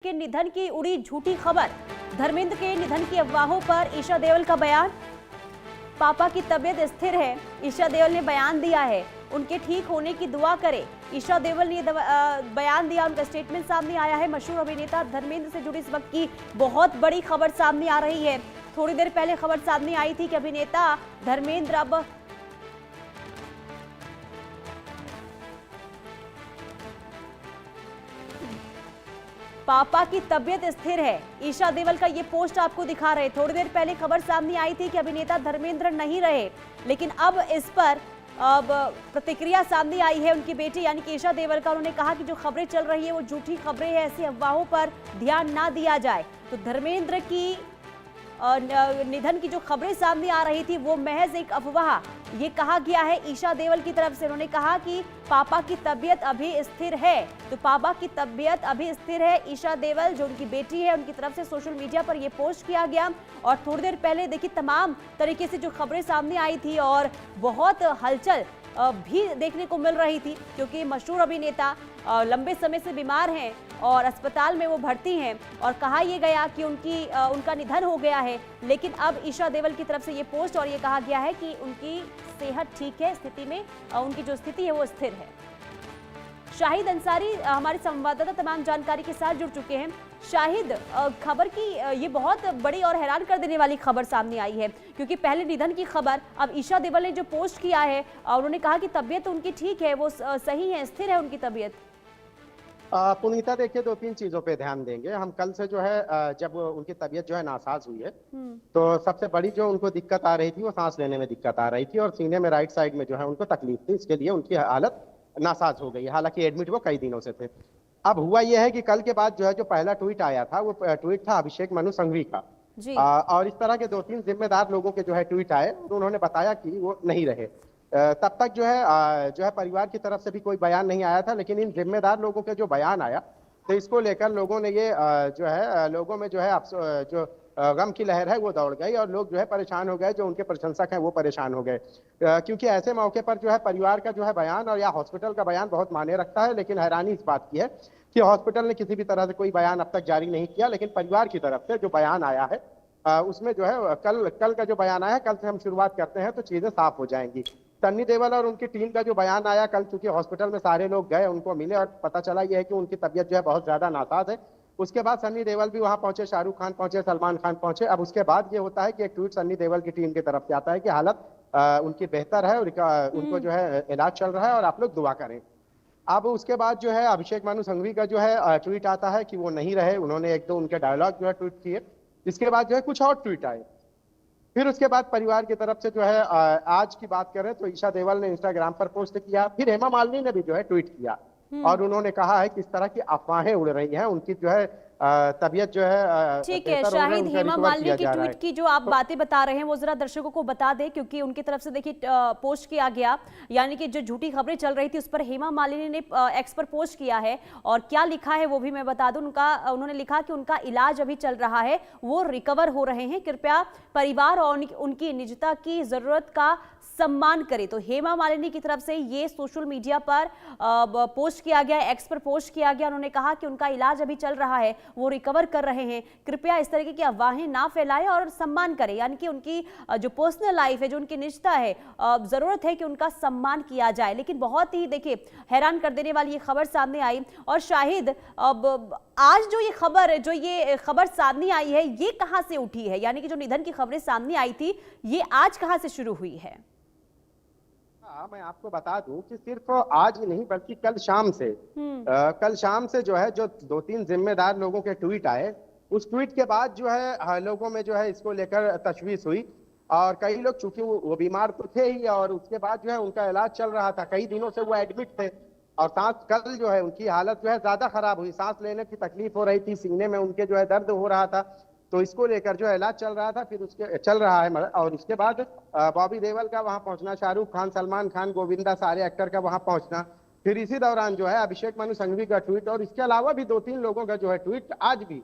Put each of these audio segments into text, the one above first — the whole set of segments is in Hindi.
के निधन की उड़ी झूठी खबर। धर्मेंद्र के निधन की अफवाहों पर ईशा देओल का बयान। पापा की तबीयत स्थिर है, ईशा देओल ने बयान दिया है। उनके ठीक होने की दुआ करें, ईशा देओल ने बयान दिया। उनका स्टेटमेंट सामने आया है। मशहूर अभिनेता धर्मेंद्र से जुड़ी इस वक्त की बहुत बड़ी खबर सामने आ रही है। थोड़ी देर पहले खबर सामने आई थी कि अभिनेता धर्मेंद्र अब पापा की तबीयत स्थिर है। ईशा देओल का ये पोस्ट आपको दिखा रहे। थोड़ी देर पहले खबर सामने आई थी कि अभिनेता धर्मेंद्र नहीं रहे, लेकिन अब इस पर प्रतिक्रिया सामने आई है उनकी बेटी यानी कि ईशा देओल का। उन्होंने कहा कि जो खबरें चल रही है वो झूठी खबरें हैं, ऐसी अफवाहों पर ध्यान ना दिया जाए। तो धर्मेंद्र की निधन की जो खबरें सामने आ रही थी वो महज एक अफवाह, ये कहा गया है ईशा देओल की तरफ से। उन्होंने कहा कि पापा की तबीयत अभी स्थिर है, तो पापा की तबीयत अभी स्थिर है। ईशा देओल जो उनकी बेटी है, उनकी तरफ से सोशल मीडिया पर यह पोस्ट किया गया। और थोड़ी देर पहले देखिए तमाम तरीके से जो खबरें सामने आई थी और बहुत हलचल भी देखने को मिल रही थी, क्योंकि मशहूर अभिनेता लंबे समय से बीमार हैं और अस्पताल में वो भर्ती हैं और कहा यह गया कि उनका निधन हो गया है। लेकिन अब ईशा देओल की तरफ से ये पोस्ट और ये कहा गया है कि उनकी सेहत ठीक है, स्थिति में उनकी जो स्थिति है वो स्थिर है। शाहिद अंसारी हमारे संवाददाता तमाम जानकारी के साथ जुड़ चुके हैं। शाहिद, खबर की ये बहुत बड़ी और हैरान कर देने वाली खबर सामने आई है, क्योंकि पहले निधन की खबर, अब ईशा देओल ने जो पोस्ट किया है और उन्होंने कहा कि तबीयत उनकी ठीक है, वो सही है, स्थिर है उनकी तबीयत। पुनीता, देखिए दो तीन चीजों पे ध्यान देंगे हम। कल से जो है जब उनकी तबीयत जो है नासाज हुई है, तो सबसे बड़ी जो उनको दिक्कत आ रही थी वो सांस लेने में दिक्कत आ रही थी और सीने में राइट साइड में जो है उनको तकलीफ थी। इसके लिए उनकी हालत नासाज हो गई। हालांकि एडमिट वो कई दिनों से थे। अब हुआ यह है कि कल के बाद जो है जो पहला ट्वीट आया था वो ट्वीट था अभिषेक मनु संघवी का। और इस तरह के दो तीन जिम्मेदार लोगों के जो है ट्वीट आए, तो उन्होंने बताया कि वो नहीं रहे। तब तक जो है परिवार की तरफ से भी कोई बयान नहीं आया था, लेकिन इन जिम्मेदार लोगों के जो बयान आया, तो इसको लेकर लोगों ने ये जो है लोगों में जो है जो गम की लहर है वो दौड़ गई और लोग जो है परेशान हो गए। जो उनके प्रशंसक हैं वो परेशान हो गए, क्योंकि ऐसे मौके पर जो है परिवार का जो है बयान और या हॉस्पिटल का बयान बहुत मायने रखता है। लेकिन हैरानी इस बात की है कि हॉस्पिटल ने किसी भी तरह से कोई बयान अब तक जारी नहीं किया, लेकिन परिवार की तरफ से जो बयान आया है उसमें जो है कल का जो बयान आया है, कल से हम शुरुआत करते हैं तो चीजें साफ हो जाएंगी। सन्नी देओल और उनकी टीम का जो बयान आया कल, चूंकि हॉस्पिटल में सारे लोग गए, उनको मिले और पता चला यह है कि उनकी तबीयत जो है बहुत ज्यादा नासाज है। उसके बाद सन्नी देओल भी वहां पहुंचे, शाहरुख खान पहुंचे, सलमान खान पहुंचे। अब उसके बाद ये होता है कि एक ट्वीट सन्नी देओल की टीम की तरफ से आता है कि हालत उनकी बेहतर है और उनको जो है इलाज चल रहा है और आप लोग दुआ करें। अब उसके बाद जो है अभिषेक मनु संघवी का जो है ट्वीट आता है कि वो नहीं रहे। उन्होंने एक दो उनके डायलॉग जो है ट्वीट किए। इसके बाद जो है कुछ और ट्वीट आए। फिर उसके बाद परिवार की तरफ से जो है आज की बात करें तो ईशा देओल ने इंस्टाग्राम पर पोस्ट किया। फिर हेमा मालिनी ने भी जो है ट्वीट किया और उन्होंने कहा है कि इस तरह की अफवाहें उड़ रही हैं, उनकी जो है तबीयत जो है ठीक है। शाहिद, हेमा मालिनी की ट्वीट की जो आप बातें बता रहे हैं वो जरा दर्शकों को बता दें, क्योंकि उनकी तरफ से देखिए पोस्ट किया गया, यानी कि जो झूठी खबरें चल रही थी उस पर हेमा मालिनी ने एक्स पर पोस्ट किया है। और क्या लिखा है वो भी मैं बता दूं। उन्होंने लिखा कि उनका इलाज अभी चल रहा है, वो रिकवर हो रहे हैं, कृपया परिवार और उनकी निजता की जरूरत का सम्मान करें। तो हेमा मालिनी की तरफ से ये सोशल मीडिया पर पोस्ट किया गया, एक्स पर पोस्ट किया गया। उन्होंने कहा कि उनका इलाज अभी चल रहा है, वो रिकवर कर रहे हैं, कृपया इस तरीके की अफवाहें ना फैलाएं और सम्मान करें। यानी कि उनकी जो पर्सनल लाइफ है, जो उनकी निजता है, जरूरत है कि उनका सम्मान किया जाए। लेकिन बहुत ही देखिए हैरान कर देने वाली ये खबर सामने आई। और शाहिद, अब आज जो ये खबर सामने आई है, ये कहां से उठी है? यानी कि जो निधन की खबरें सामने आई थी, ये आज कहां से शुरू हुई है? मैं आपको बता दूं कि सिर्फ आज ही नहीं बल्कि कल शाम से जो है जो दो तीन जिम्मेदार लोगों के ट्वीट आए, उस ट्वीट के बाद जो है लोगों में जो है इसको लेकर तशवीश हुई। और कई लोग, चूंकि वो बीमार तो थे ही और उसके बाद जो है उनका इलाज चल रहा था, कई दिनों से वो एडमिट थे और कल जो है उनकी हालत जो है ज्यादा खराब हुई, सांस लेने की तकलीफ हो रही थी, सीने में उनके जो है दर्द हो रहा था, तो इसको लेकर जो इलाज चल रहा था। फिर उसके चल रहा है और उसके बाद बॉबी देओल का वहां पहुंचना, शाहरुख खान, सलमान खान, गोविंदा, सारे एक्टर का वहां पहुंचना, फिर इसी दौरान जो है अभिषेक मनु संघवी का ट्वीट और इसके अलावा भी दो तीन लोगों का जो है ट्वीट आज भी।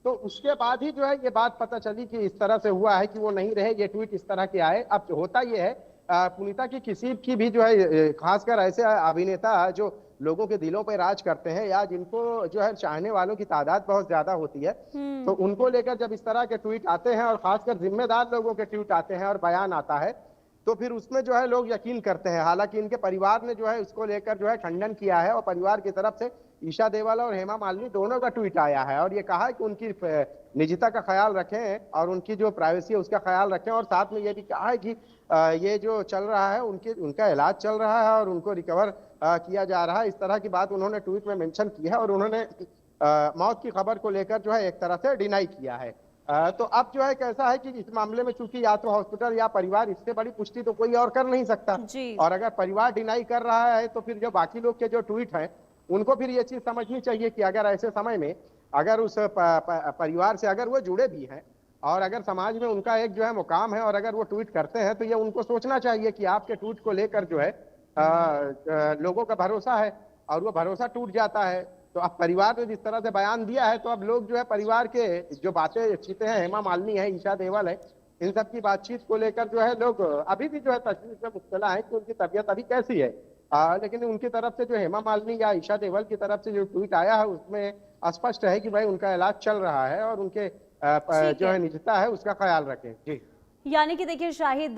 तो उसके बाद ही जो है ये बात पता चली कि इस तरह से हुआ है कि वो नहीं रहे, ये ट्वीट इस तरह के आए। अब होता ये है पुनीता की किसी की भी जो है खासकर ऐसे अभिनेता जो लोगों के दिलों पे राज करते हैं या जिनको जो है चाहने वालों की तादाद बहुत ज्यादा होती है, तो उनको लेकर जब इस तरह के ट्वीट आते हैं और खासकर जिम्मेदार लोगों के ट्वीट आते हैं और बयान आता है, तो फिर उसमें जो है लोग यकीन करते हैं। हालांकि इनके परिवार ने जो है उसको लेकर जो है खंडन किया है और परिवार की तरफ से ईशा देवल और हेमा मालिनी दोनों का ट्वीट आया है और ये कहा है कि उनकी निजता का ख्याल रखें और उनकी जो प्राइवेसी है उसका ख्याल रखें, और साथ में ये भी कहा है कि ये जो चल रहा है उनका इलाज चल रहा है और उनको रिकवर किया जा रहा है। इस तरह की बात उन्होंने ट्वीट में मेंशन की है और उन्होंने मौत की खबर को लेकर जो है एक तरह से डिनाई किया है। तो अब जो है कैसा है कि इस मामले में चूंकि या तो हॉस्पिटल या परिवार, इससे बड़ी पुष्टि तो कोई और कर नहीं सकता, और अगर परिवार डिनाई कर रहा है तो फिर जो बाकी लोग के जो ट्वीट हैं उनको फिर ये चीज समझनी चाहिए कि अगर ऐसे समय में अगर उस परिवार से अगर वो जुड़े भी हैं और अगर समाज में उनका एक जो है मुकाम है और अगर वो ट्वीट करते हैं तो ये उनको सोचना चाहिए कि आपके ट्वीट को लेकर जो है लोगों का भरोसा है और वो भरोसा टूट जाता है। तो अब परिवार ने जिस तरह से बयान दिया है तो अब लोग जो है परिवार के जो बातें चीतें हैं, हेमा मालिनी है, ईशा देवल है, इन सब की बातचीत को लेकर जो है लोग अभी भी जो है तशवीश में मुब्तला है कि उनकी तबीयत अभी कैसी है। लेकिन उनकी तरफ से जो हेमा मालिनी या ईशा देवल की तरफ से जो ट्वीट आया है उसमें स्पष्ट है कि भाई उनका इलाज चल रहा है और उनके जो है निजता है उसका ख्याल रखें। जी, यानी कि देखिए शाहिद,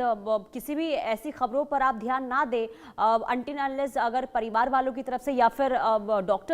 किसी भी ऐसी खबरों पर आप ध्यान ना दें अनटिल अनलेस अगर परिवार वालों की तरफ से या फिर डॉक्टर